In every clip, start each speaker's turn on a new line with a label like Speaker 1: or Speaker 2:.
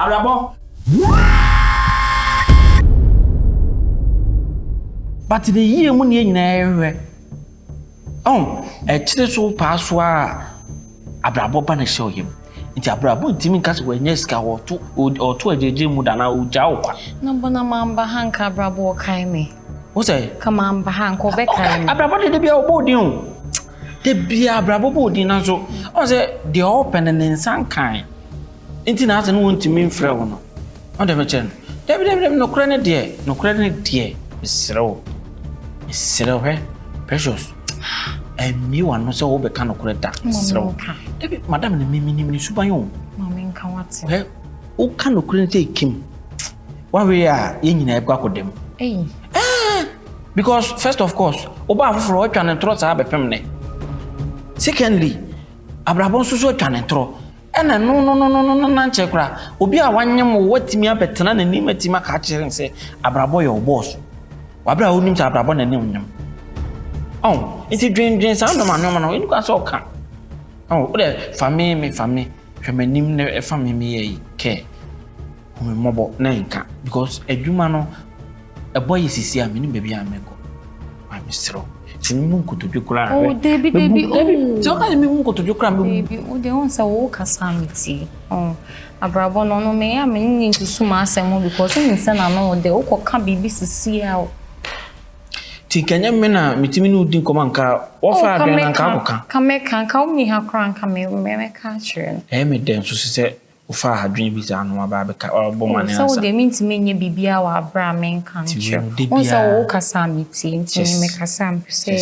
Speaker 1: Abrabo. But the year money in there. Oh, a chile pass wa Abrabo ban show him. It's Abrabo Timmy Cats when Yeska or two a JJ Mudana Ujawa.
Speaker 2: No bonamamba hanka Abrabo kaime.
Speaker 1: What's I?
Speaker 2: Come on, Bahanko Beckham.
Speaker 1: Abrabo de be a body. The be Abrabo body nazo. I say the open and then some kind. Inti na ase no wonti me mfrɛ wo no on the mention David no credit dear Mr. He precious and me one no so wo be ka no credit Mr. David madam ne me suban yo
Speaker 2: mama nka wate
Speaker 1: he wo ka no credit kim wa we a ye nyina e kwa kodem because first of course oba afoforo o twa ne tro sa bepem ne secondly abrabon so so twa ne tro ena no nanche kra obi a wanyem watimi abetena na nim atima ka kire nse abrabo your boss wabra onim cha abrabo na nim nyam iti dream sound no no inu ka so ka o de fami hwemanim na fami me yi ke o me mobo na nka because adwuma no a boy sisi a me nim bia ameko I misro Timu kutujukura.
Speaker 2: Oh, baby.
Speaker 1: So can me kutujukura
Speaker 2: baby. Oh, they want say wo kasamiti. Oh, abrabo no me ya me need to suma asemo because in say na no de wo ka bibi sisi a.
Speaker 1: Ti kanya me na mitimi no din komanka. Wo fa adwen na nka akoka.
Speaker 2: Ka mi ha kran ka me ka chere.
Speaker 1: Me dem so se ufa hadwin bi za no aba be ka obo mane asa.
Speaker 2: So they mean to me bibia wa abra men kan chere. On say wo kasamiti ntimi me kasam say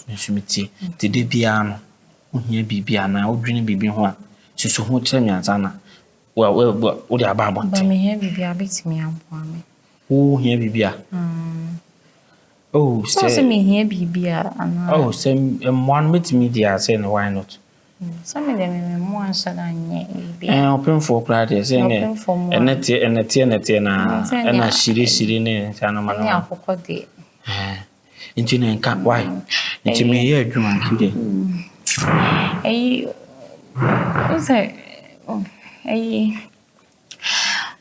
Speaker 1: Nshimiti te de bia no ohia bibia na odwene bibi ho a susu ho kire nyanza na wo de aba abonte
Speaker 2: ba me hia bibia betimi aboa me
Speaker 1: wo hia bibia oh
Speaker 2: say me hia bibia ana
Speaker 1: oh say one betimi dia say no why not
Speaker 2: some of them me mo ansa da nye bibia
Speaker 1: open for crowd say ne enete na shiri ne tano ma no
Speaker 2: ya kokode
Speaker 1: Inti na nka why inti me ye adwuma kide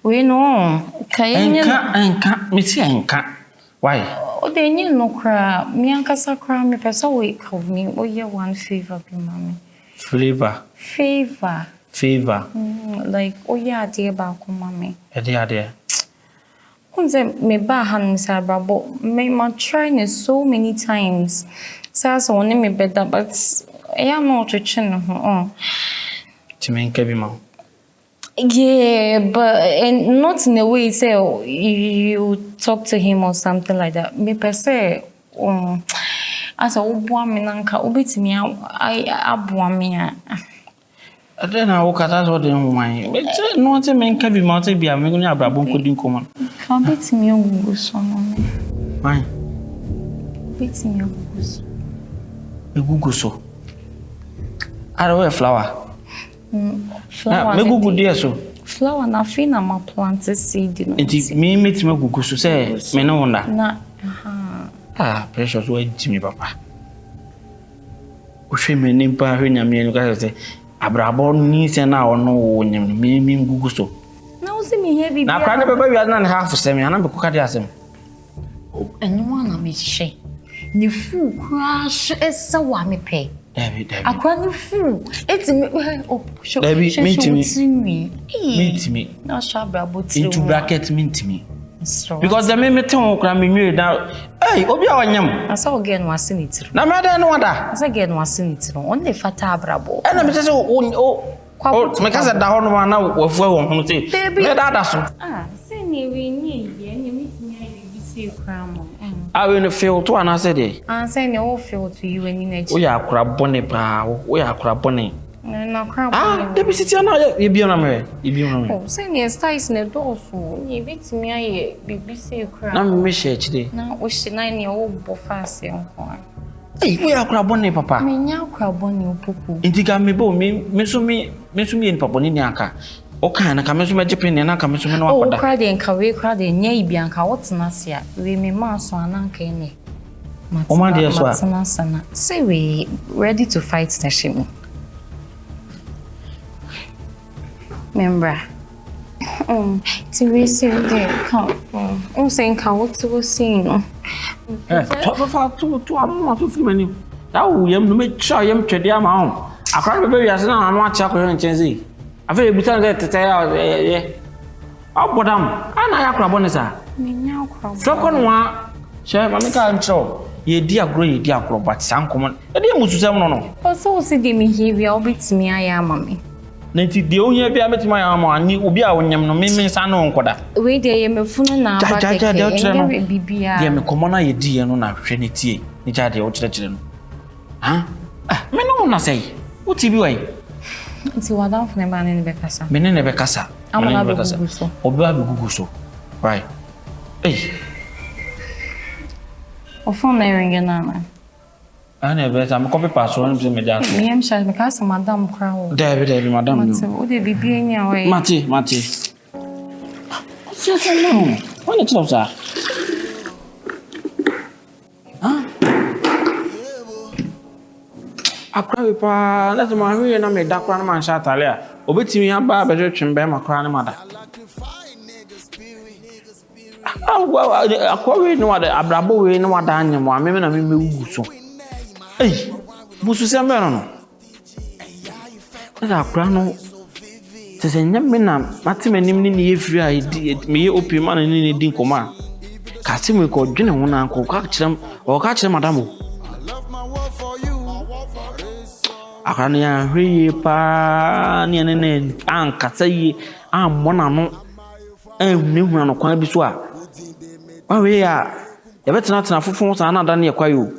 Speaker 2: we no kayenya
Speaker 1: nka me ti nka why
Speaker 2: o de nyi no kra me ankasa kra me pesa we ka me o ye one favor be mama favor like o ya de ba ko mama
Speaker 1: ade
Speaker 2: Kunze me ba han sa brabo me ma trying so many times so one me better but I am not touching
Speaker 1: Timen kebi ma
Speaker 2: yeah but and not in a way say you talk to him or something like that me per se as a obo me nanka obetimi aboa me a
Speaker 1: then I walk out of the wine. But no men can be mounted be a million abrabo couldn't come.
Speaker 2: Can bet me on so
Speaker 1: Why?
Speaker 2: Bet me
Speaker 1: a Google so. I don't wear flower.
Speaker 2: Flower.
Speaker 1: Me Google dear so.
Speaker 2: Flower na fina ma plant seed.
Speaker 1: It me meet me Google so say me no wonder.
Speaker 2: Na
Speaker 1: precious way Jimmy papa. O she me nimpa hwenya me no ka say abrabo ni se na ono wo nyem me Google so.
Speaker 2: Na wo se me here bibia.
Speaker 1: Na kwa na baba wi na half sem ya na be kuka de asem.
Speaker 2: Anyone na me hye. Ni fu crash esa wa me pe.
Speaker 1: David.
Speaker 2: Akwa ni fu. Eti me show.
Speaker 1: David meet me.
Speaker 2: Na sha abrabo ti.
Speaker 1: Into bracket meet me. Because the me ten kra me nwe da. Hey, obi a wanyam.
Speaker 2: Asa oge no ase ni tiro.
Speaker 1: Na me da no wada.
Speaker 2: Asa ge no ase ni tiro. On dey fata abrabo.
Speaker 1: Na me say me ka say da ho no na wafu won ho say. Me da so.
Speaker 2: Say ni we ni ye ni mitimi ai bi say kra mo.
Speaker 1: We no feel to ana say dey.
Speaker 2: Say ni o feel to you any na chi.
Speaker 1: We ya akura bone pa. We ya akura bone.
Speaker 2: Na kra bone.
Speaker 1: Dey be siti na ye bi na me.
Speaker 2: Say ni styles na do so. Ni bitimi ai bi say kra.
Speaker 1: Na me share chide.
Speaker 2: Na o shi na ni o bo fast enko.
Speaker 1: Hey, we ya akura bone papa.
Speaker 2: Me nya akura bone opoku.
Speaker 1: Inti ga me bo me so me en papa ni aka. O kan na ka me so me jepe ni na ka me so me no akoda.
Speaker 2: O kra de nka we kra de nya ibi anka wotena se a. We me ma so ananka ene.
Speaker 1: O ma de so a.
Speaker 2: Say we ready to fight the shame. Remember. we see there. Come. Saying what was saying.
Speaker 1: To I'm to many. That we am make sure you trade your mount. I can't be as now. I'm not chuckling and changing. I feel you tell that to tell I'll put them. And I have AKABENEZER.
Speaker 2: Me now crop.
Speaker 1: So can one share my control. Ye dear great dear crop, but some common. I didn't want to say no.
Speaker 2: Also, see the behavior bit me, I am, mommy.
Speaker 1: Nanti the only I met my arm and you will be our name no means I know what.
Speaker 2: Wait, I am a phone now.
Speaker 1: Dear me, commoner, ye dear, no, now, Trinity, the child, the old children. Huh? Me no one say. What's he way?
Speaker 2: It's what I'm from in the Becassa.
Speaker 1: Menene Becassa. I'm not
Speaker 2: Becassa.
Speaker 1: Or Babu Guguso. Right. Hey.
Speaker 2: Or for marrying your nana.
Speaker 1: I never am copy pass on to me.
Speaker 2: Me am shy because Madame Crow.
Speaker 1: David, Madame.
Speaker 2: Would they be being your way?
Speaker 1: Matty. Just alone. What it's closer. Huh? I cry pa, let my real and I made that one man shot earlier. Obey me and Barbara Chimbe, my crying mother. Oh, well, I query no other ABRABO, no other animal, I mean, I mean, so. Hey, Busu Samberano. That's our crown. Says a young man, Matim and Nimini, if you did me opium man and in a command. Cassim will call Jenny one uncle, catch them or catch them, madame. I can't hear pa near an end, and Cassay, I'm one among and new one of Quabiswa. Oh, we are. You better not enough for another near Quayu.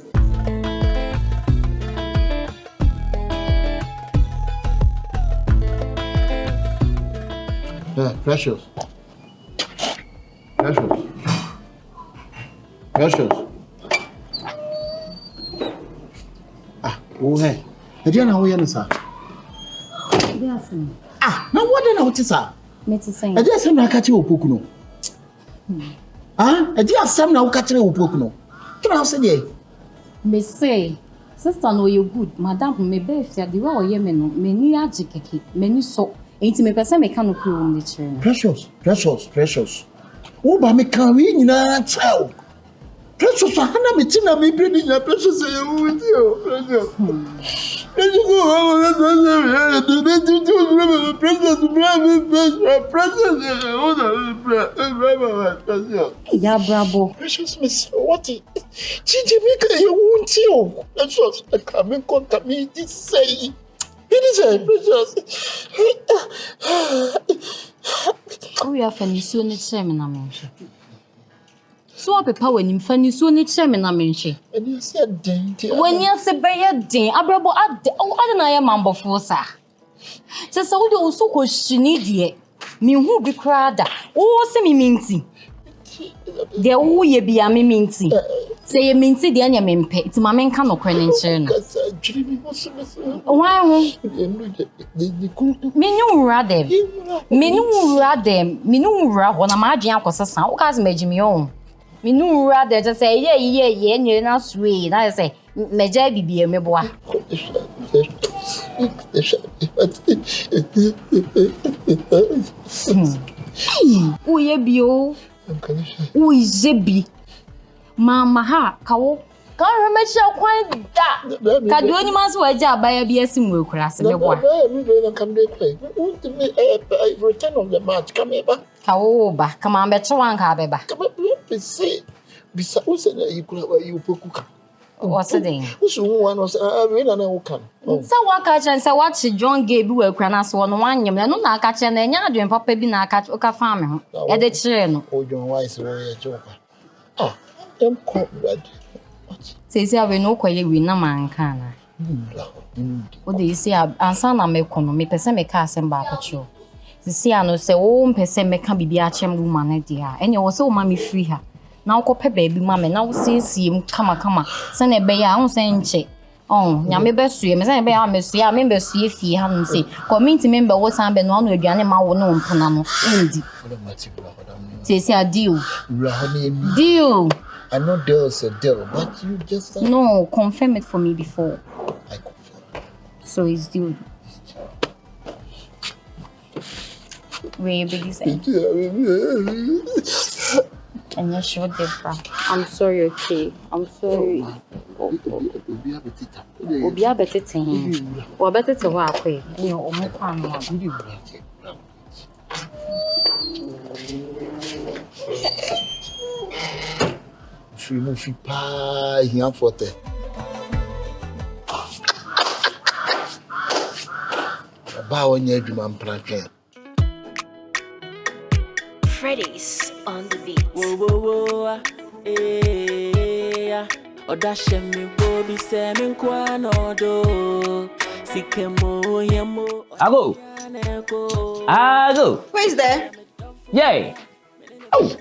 Speaker 3: Precious. Oh, hey. I don't know how you sir.
Speaker 2: Yes,
Speaker 3: Now what do you know, sir?
Speaker 2: Mrs.
Speaker 3: I just am catching OPOKU. I just am now catching OPOKU. Can I say,
Speaker 4: Me say, sister, no, you good, madam, me be if you are the way you menu ajikeki, menu so. Ain't me person me can't crew on the train.
Speaker 3: Precious. Oh, but me can't win na child. Precious, I can't me tina me bring na precious with you. Precious.
Speaker 4: Yeah, bravo.
Speaker 3: Precious Miss, what? Gigi, make you won't you? Precious, I can't contact me this say. It is a precious.
Speaker 4: We are funny soon it's seminar mention. So I prepare when you funny soon it's seminar mention.
Speaker 3: And you said dainty.
Speaker 4: When you say by a day, ABRABO at the I don't know mambo for sir. So you also question it. Me who be crowd. Oh, semi minty. There who ye be a me minty. Say you minty the anya mempe. It's my man can no credential. Why? Menu rather. Menu rather. When I'm a young person, who has made me on. Menu rather just say, yeah, and you're not sweet. I say, Major be a meboa. Who ye be oh? Who is Zebi? Mama ha, cow. Can't remember quite that. Can do any man's way job by a BS will class.
Speaker 3: Come return of the match. Come here,
Speaker 4: Kaoba, come on, better one cabba.
Speaker 3: come up, say, besides, you could have you poke.
Speaker 4: What's the thing?
Speaker 3: Who's one was a winner?
Speaker 4: So what catch and say what John gave you a cranas 1 year, no, not catch and then you're papa be not catch Oka farm at the train.
Speaker 3: Oh, your wise warrior joker. Ah, I'm quite ready.
Speaker 4: Says I will no quay we no man can. What do you say? And son, I may come, me person me cast and back at you. The see, I know say, oh, person me can be a chem woman, dear, and you also mammy free her. Now, copy baby, mamma, now see him come. Send a bay, I won't send check. Oh, Yammy best swim, as I bear, Miss Ya, member see if he hadn't say, community member was I'm been on with your animal no punano. Says I deal. Deal.
Speaker 3: I know there's a deal, but you just
Speaker 4: no, confirm it for me before.
Speaker 3: I confirm.
Speaker 4: So it's deal. We baby say. And you sure different. I'm sorry, okay. I'm sorry. Obi abetete hin. O abetete ho akwe. Ni o mo kwa no aba.
Speaker 3: Je suis pas rien forte. Ba onye adwuma mpranken.
Speaker 5: Freddy's on the beat.
Speaker 6: Whoa, whoa, whoa, eh, Odashemi wo bi se min kwa no do. Sikemo yemo.
Speaker 1: Ago. Ago.
Speaker 7: Who is there?
Speaker 1: Yay. Oh,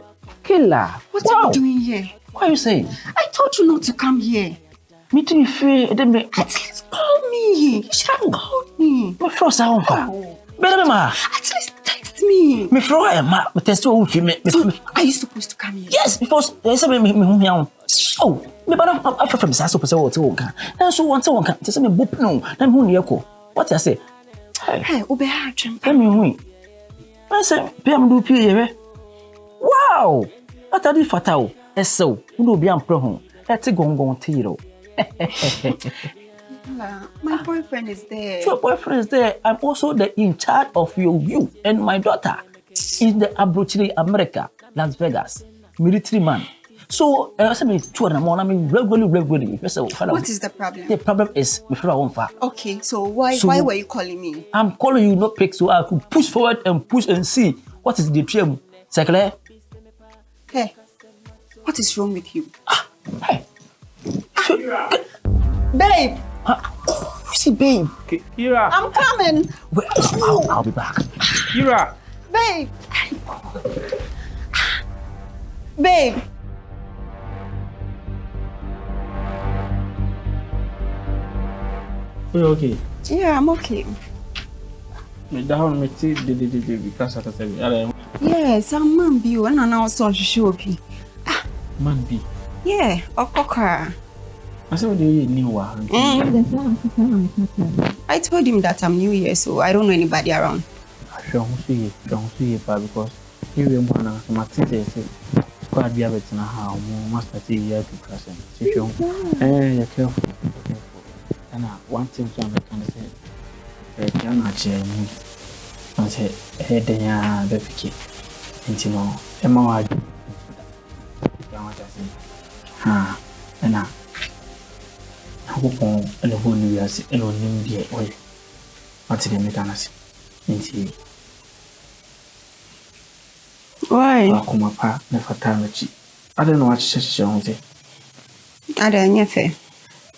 Speaker 1: killer.
Speaker 7: What are you doing here?
Speaker 1: What are you saying?
Speaker 7: I told you not to come here.
Speaker 1: Me too, free.
Speaker 7: At least call me. You should have called me.
Speaker 1: My friend, sound better, ma.
Speaker 7: At least text me.
Speaker 1: My friend, ma. But text you,
Speaker 7: So, are you supposed to come here?
Speaker 1: yes, because there's something me. Oh, me but I'm from Sasso per se or two. And so once one can tell me boop no. Then who near ko? What I say?
Speaker 7: Hey, Obeha,
Speaker 1: Tell me who. I say, PM do here. Wow. ATADWE fatal. So, who will be on pro? That's a gong tiro.
Speaker 7: My boyfriend is there.
Speaker 1: Your boyfriend is there. I'm also in charge of you and my daughter. In the ABRABO America, Las Vegas, military man. So, I said, 2 in the morning, I mean, regularly.
Speaker 7: What is the problem?
Speaker 1: The problem is,
Speaker 7: Okay, so why were you calling me?
Speaker 1: I'm calling you not pick so I could push forward and push and see what is the PM. Second,
Speaker 7: Hey, what is wrong with you?
Speaker 1: hey.
Speaker 7: Babe,
Speaker 1: See, babe.
Speaker 6: Kira,
Speaker 7: I'm coming.
Speaker 1: Wait, I'll be back.
Speaker 6: Kira.
Speaker 7: Babe. Babe.
Speaker 6: Are you okay?
Speaker 7: Yeah, I'm okay.
Speaker 6: Me down me see the because I said,
Speaker 7: Yes, I'm man be and I also show be.
Speaker 6: man be.
Speaker 7: Yeah, Okoka.
Speaker 6: I said, what do you new one?
Speaker 7: I told him that I'm new here, so I don't know anybody around.
Speaker 6: Don't see because you remember my teacher said, quite diabetes now, how master here to present. You're careful. And one thing to understand is, you're not sharing. I said, hey, they are the kid. And you know, Emma, and now. I hope on a whole new year's alone in the way. What's the mechanism? Indeed.
Speaker 7: Why?
Speaker 6: I come up, never time. I don't know what she wants it.
Speaker 7: I don't know.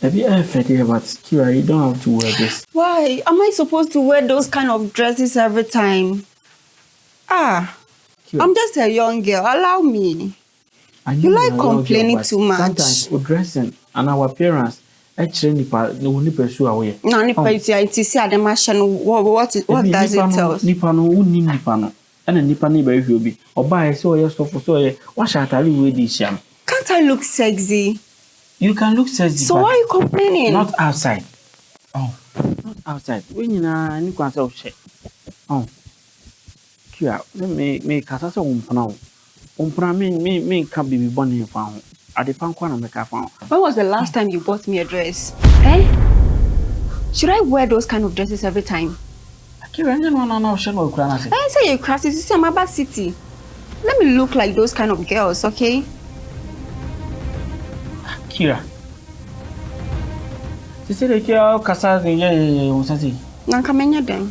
Speaker 6: Maybe I fed here, but Kira, you don't have to wear this.
Speaker 7: Why? Am I supposed to wear those kind of dresses every time? Ah,
Speaker 6: Kira.
Speaker 7: I'm just a young girl. Allow me. You like complaining too much.
Speaker 6: Sometimes we're dressing and our parents. Actually, Nipa, no Nipa show away.
Speaker 7: No, Nipa, it's see the machine. What does it tell?
Speaker 6: Nipa no, who need Nipa no? And a Nipa neighbor will be. Or buy so yes, so what shall I tell you with this sham?
Speaker 7: Can't I look sexy?
Speaker 6: You can look sexy.
Speaker 7: So why are you complaining?
Speaker 6: Not outside. Oh, not outside. When you know, you can't say shit. Oh, Kira, let me cast us me can't be born in found. At the Pankwana make a found.
Speaker 7: When was the last time you bought me a dress? Eh? Should I wear those kind of dresses every time?
Speaker 6: Kira, you know, no,
Speaker 7: I say you're crazy. This is Amaba City. Let me look like those kind of girls, okay?
Speaker 6: Kira. She said, Kira, Casa, yeah,
Speaker 7: Nankamenya then.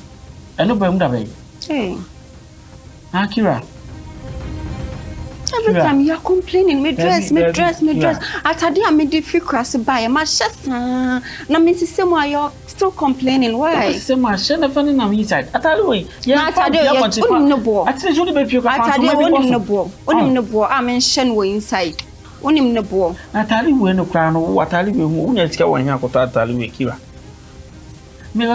Speaker 6: I know by
Speaker 7: Hey.
Speaker 6: Ah, Kira.
Speaker 7: Every time you're complaining, me dress. ATADWE, I made the free cross buy my chest. Now, Mrs. Samuel, you're still complaining. Why?
Speaker 6: Samuel, she never knew I'm inside. ATADWE, yeah,
Speaker 7: ATADWE, only no ball.
Speaker 6: Actually, baby, you can't.
Speaker 7: ATADWE, only no ball. Only no ball. I mean, Shen were inside. Only no ball.
Speaker 6: ATADWE, no crown, what ATADWE, who let's go and have got ATADWE, Kira. Me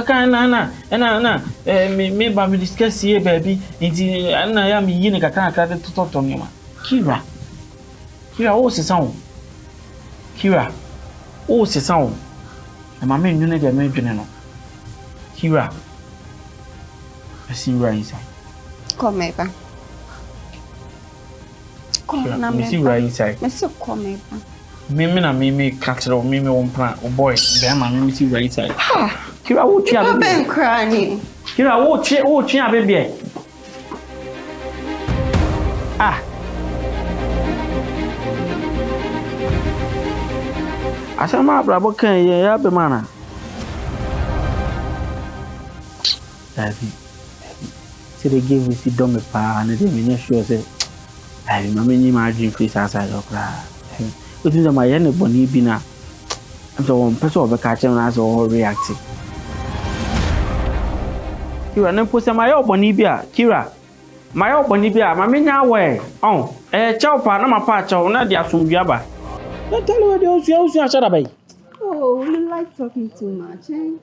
Speaker 6: me baby discuss here, baby. Inti, I am yin a can't to talk to me. Kira, what's the sound? Kira, what's the sound? And my man, you need a man, Kira, I see you right inside.
Speaker 7: come back. Come na
Speaker 6: me see right inside.
Speaker 7: Me see come back.
Speaker 6: Me catch it. Me one plan. Oh boy, damn man, me see right inside. Kira, what you
Speaker 7: I've been crying.
Speaker 6: Kira, what you baby? Ah. Asama ABRABO kan ya be mana. David. See they give me see dumb pa and they me sure say I mama ni ma dream face outside of cry. What is my yen boni bi na. So one person of catch him na so react. Kira na post my boni bi a Kira. My boni bi a mama nya we. Oh, chow pa na ma pa chow na dia asumdua ba. Don't tell me what you
Speaker 7: Oh, you like talking too much, eh?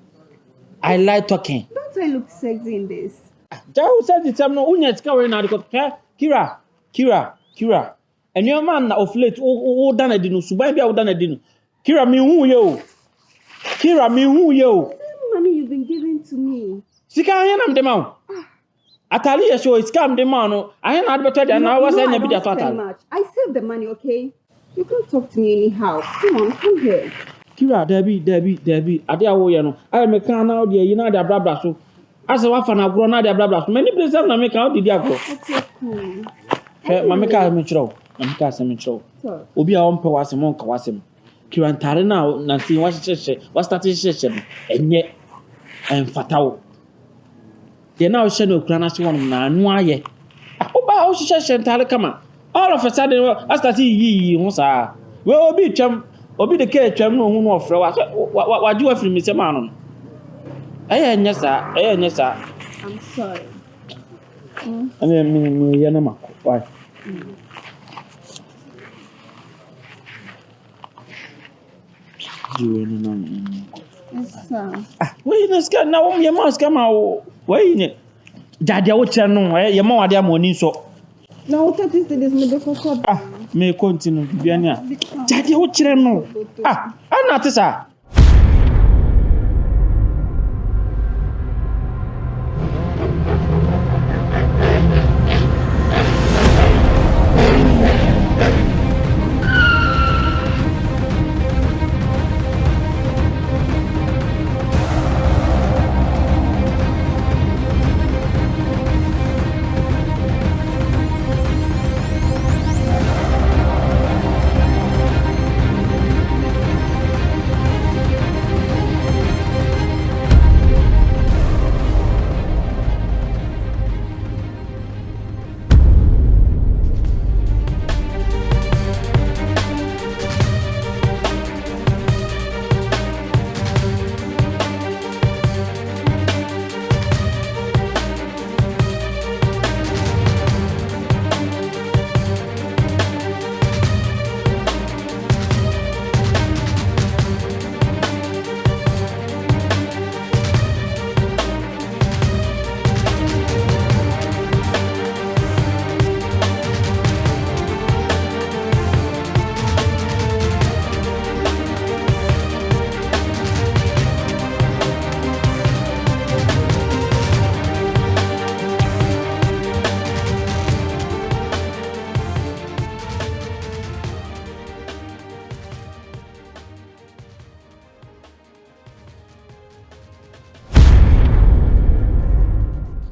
Speaker 6: I like talking.
Speaker 7: Don't I look sexy in this?
Speaker 6: Who said it's no unyet ka now because Kira. And your man of late o done edinu suban bia o done edinu. Kira me hu yo.
Speaker 7: Same money you've been giving to me.
Speaker 6: Sika ayan am dem aw. Atali ye show scam dem no. Ayan na better than now was any bit total.
Speaker 7: I save the money, okay? You can't talk to me anyhow. Come on, come here.
Speaker 6: Kira, Debbie. Ade awo ye no. I me kan now dey you know dey ABRABO so. Ase wa fa na agro na dey ABRABO so. Many places na me kan o dey agro.
Speaker 7: Okay, cool.
Speaker 6: Mama ka me chiro. Obi a on pe wasem on ka wasem. Kira ntare na si wa hyehyehye, wa start hyehyehye no. Enye enfatawo. Dey na o hye no kura na se won na anu aye. Oba o hyehyehye ntare kama. All of a sudden, I started ye, Mosa. Well, be chum, or be the care chum, no one of what do you have from Mr. Manon? Yes, sir. Yes, sir.
Speaker 7: I'm sorry.
Speaker 6: I mean, Yanama. Why?
Speaker 7: Yes, sir.
Speaker 6: Wait, let's get now. Your must come out. Wait, Daddy, I would tell no, your mother, dear money so.
Speaker 7: Now, what is this?
Speaker 6: Me continue biania. Daddy o kire no. Ana te sa.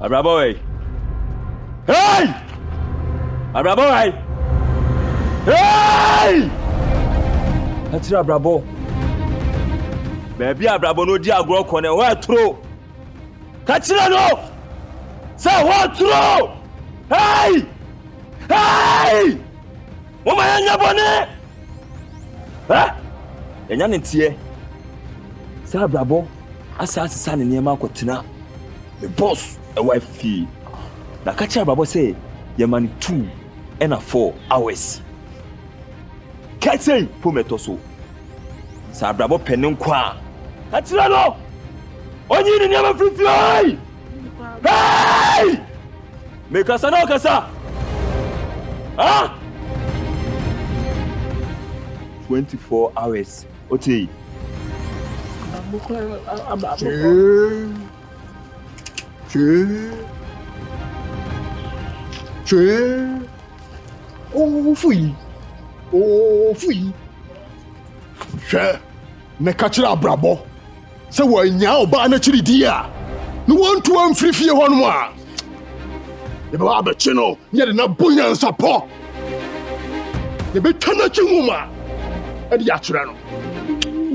Speaker 8: ABRABO, hey! ABRABO, hey! That's ABRABO. Baby, ABRABO no dia agro kone wa tro. Kachira no. Say what tro? Hey! Mama yanya bone. Yanya ntie. Say ABRABO asa asesa ne niam akotena. The boss a wife fee. Na kachira ABRABO say ye man 2 and 4 hours. Kachira pometo so. Say ABRABO penin kwa. Kachira no. Onyi ni niam free. Hey! Me kasa no kasa. 24 hours. Oti.
Speaker 3: Che. Oh, fui. Oh, fui. Che. Ne kachira ABRABO. Se wo nya oba na chiri dia. No want to am free fie hono a. Ye ba ba chino, nye de na bonya nsapo. Ye be tana chinguma. E di achira no.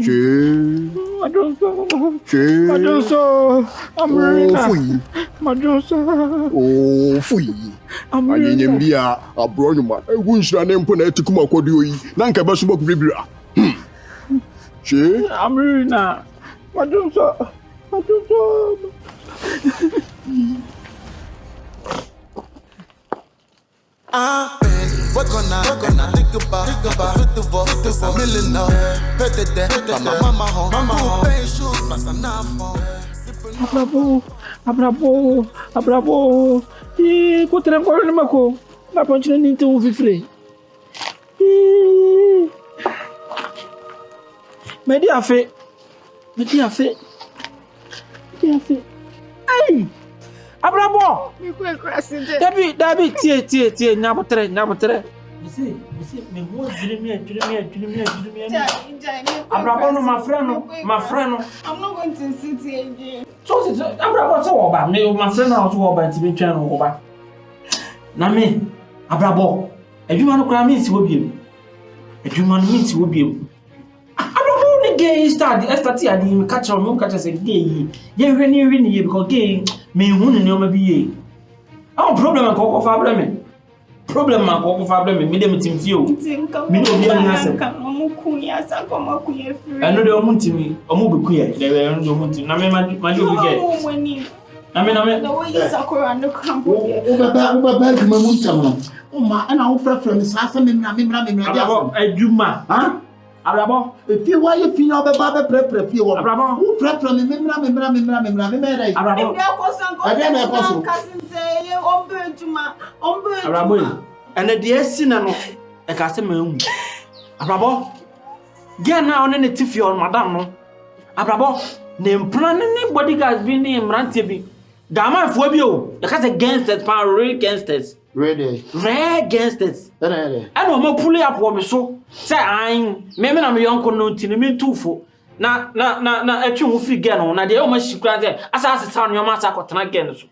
Speaker 3: Che.
Speaker 6: I don't know.
Speaker 3: Che.
Speaker 6: I don't know. I'm ready.
Speaker 3: Oh, fui.
Speaker 6: I don't know.
Speaker 3: Oh, fui.
Speaker 6: I'm
Speaker 3: Ani
Speaker 6: ready.
Speaker 3: nyembia abro nyuma. Egu nshira ne mpo na etikuma kwodi oyi. Na nka ba so boku bibira. Che.
Speaker 6: I'm ready now. I don't know. I don't know.
Speaker 9: We're gonna think about it's a million now. Better than my mama home. Paying shoes, plus enough home.
Speaker 6: ABRABO. E contra agora no maco. Na ponte nem tu vifre. Medi afe. Ai! ABRABO.
Speaker 7: Me go crazy.
Speaker 6: Dabi tie nyabotre. Misi me ho adwiri. ABRABO no my friend.
Speaker 7: I'm not going to sit here again.
Speaker 6: So ABRABO so oba me my friend na so oba ti be twa no oba. Na me ABRABO adwuma no kra me nsi wo biem. ABRABO ni gay start adi me catch say gay. Ye hwe ni because gay me hu ni o ma bi ye. Problem ko fa problem. Problem man ko fa problem me dem tim fie o. Me do bi an asem.
Speaker 7: Omo kunya sa ko makuye free.
Speaker 6: Eno de omo ntimi, omo be kuye. De we eno de omo ntimi. Na me ma do bi get. Na me.
Speaker 7: The way you sakura no camp.
Speaker 3: Uba kuma muntam no. Oma ana wo frafra mi sasa me mra dia.
Speaker 6: ABRABO adwuma.
Speaker 3: Ha?
Speaker 6: ABRABO.
Speaker 3: Efi wa ye fi na obeba be prepare fi wo.
Speaker 6: ABRABO.
Speaker 3: Wo frafra mi mra me dai.
Speaker 6: ABRABO. ABRABO. Ene de asina no e ka se ma hu. ABRABO. Dia na one ne tifi on madam no. ABRABO. Ne plan ne bodyguards bi ne mrantie bi. Dama fo bi o. E ka se gangsters pa real gangsters.
Speaker 3: Ready.
Speaker 6: Rare gangsters.
Speaker 3: Ready.
Speaker 6: And o mo pull up wo me so. Say an me na me yonko no ntini me tufo. Na etwe ho fi gen no na de o ma shikura say asa sa no ma sa kwotena gen so.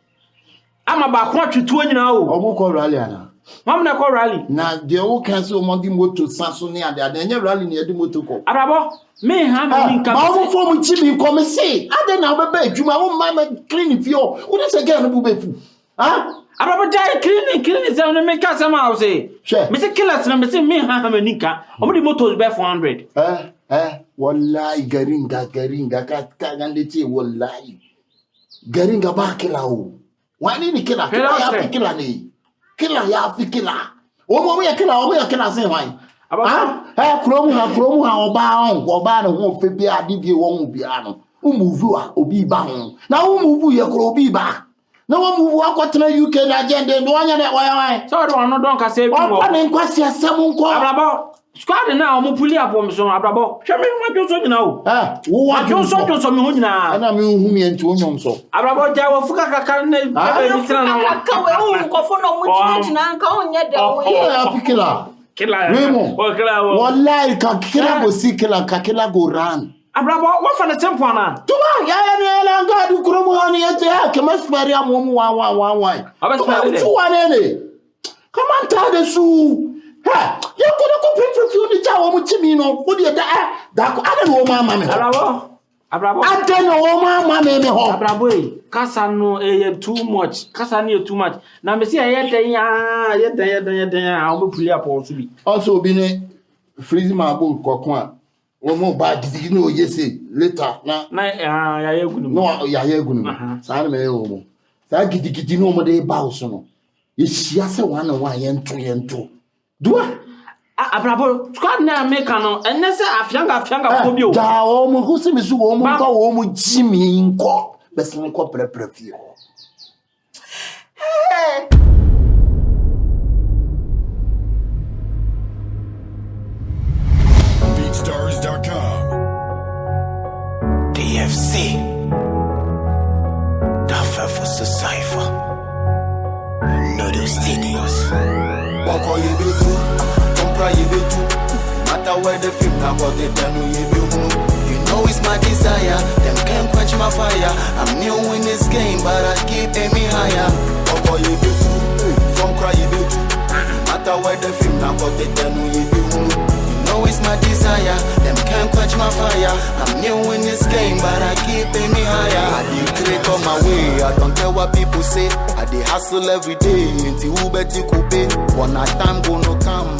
Speaker 6: Ama ba ko atwetu nyina o.
Speaker 3: Omo ko rally ana.
Speaker 6: Mam na ko rally.
Speaker 3: Na de o kan so mo di moto saso ne ade enye rally ne de moto ko.
Speaker 6: ABRABO, me ha me nka.
Speaker 3: Ma wo fo mu chi mi ko me say, ade na obeba adwuma wo ma clean fi o. Wo de say gen no bu be fu. Ha?
Speaker 6: ABRABO die clean say no me ka say ma o say. Me say killers na me say me ha me nika. Omo di motos be 400.
Speaker 3: Wallahi garinga ka gande ti wallahi. Garinga ba kila o. Wani ni kila ya fi kila ni. Kila ya fi kila. Omo ya kila say why. Kromu ha oba no ho fe bi ade bi wo mu bia no. Umuvu a obi ba ho. Na umuvu ye kro obi ba. Na wo muvu akotena UK na agenda no anya na why.
Speaker 6: So do no don ka say bi wo.
Speaker 3: Wa ne nkwasi asem nko.
Speaker 6: ABRABO. Squad na omo puli apom so ABRABO. Hwe me ma dwo so nyina o.
Speaker 3: Wo wa
Speaker 6: dwo so me ho nyina.
Speaker 3: Na me hu mi enti onyom so.
Speaker 6: ABRABO ja wo fuka kaka na bi tira na wa.
Speaker 7: Ka we nkofo no mu china nka onye de wo ye.
Speaker 3: Ya fikila.
Speaker 6: Kila.
Speaker 3: O kila wo. Wallahi ka kila go sikila ka kila go ran.
Speaker 6: ABRABO what for the temple na?
Speaker 3: Tuma ya na ga du kromo hani ete ha ke masfari amomu wa.
Speaker 6: Abasfari.
Speaker 3: Tuwa nene. Come on ta de su. Ha, ya ko perfume ni ja wo mu timi no. Wo de da ko ade no mama me.
Speaker 6: ABRABO.
Speaker 3: Ade no mama me ho.
Speaker 6: ABRABO kasa no too much. Kasa ni too much. Na me say ye den a wo puli apom so bi.
Speaker 3: Also bi ne freeze ma bo kokon a wo mo ba didi no yese later na
Speaker 6: ya ye gunu.
Speaker 3: No ya ye gunu. Sa na me wo mo. Sa gidi no mo de ba so no. Ye hia se wan na wan ye nto. Dua
Speaker 6: ABRABO squad na make no enese afianga ko bi o.
Speaker 3: Ja o mo husi mi su wo mo nka wo mo jimi nko. Bese nko prepare fi o.
Speaker 10: BeatStars.com
Speaker 9: DFC GAFA for Cypher. No the studios. matter where the film now got it done, you know it's my desire. Them can't quench my fire. I'm new in this game, but I keep aiming higher. Oh boy, you do too. From cry, you do too. Matter where the film now got it done, you know it's my desire. Them can't quench my fire. I'm new in this game, but I keep aiming higher. I did create on my way. I don't care what people say. I did hustle every day. Until who bet you could pay. One night time gonna come.